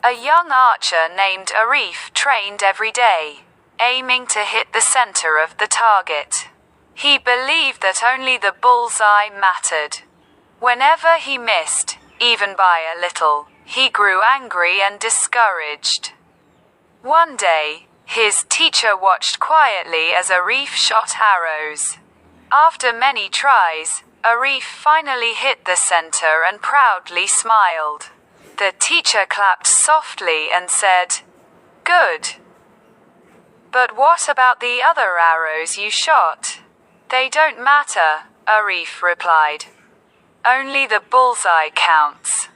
A young archer named Arif trained every day, aiming to hit the center of the target. He believed that only the bullseye mattered. Whenever he missed, even by a little, he grew angry and discouraged. One day, his teacher watched quietly as Arif shot arrows. After many tries, Arif finally hit the center and proudly smiled. The teacher clapped softly and said, "Good. But what about the other arrows you shot?" "They don't matter," Arif replied. "Only the bullseye counts."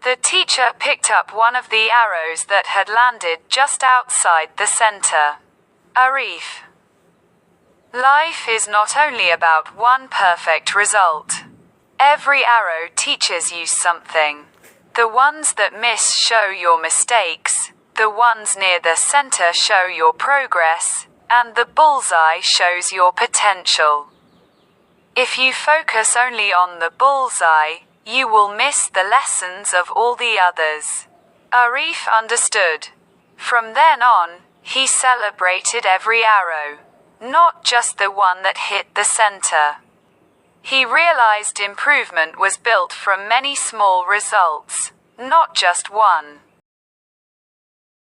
The teacher picked up one of the arrows that had landed just outside the center. Arif. Life is not only about one perfect result. Every arrow teaches you something. The ones that miss show your mistakes, the ones near the center show your progress, and the bullseye shows your potential. If you focus only on the bullseye, you will miss the lessons of all the others. Arif understood. From then on, he celebrated every arrow, not just the one that hit the center. He realized improvement was built from many small results, not just one.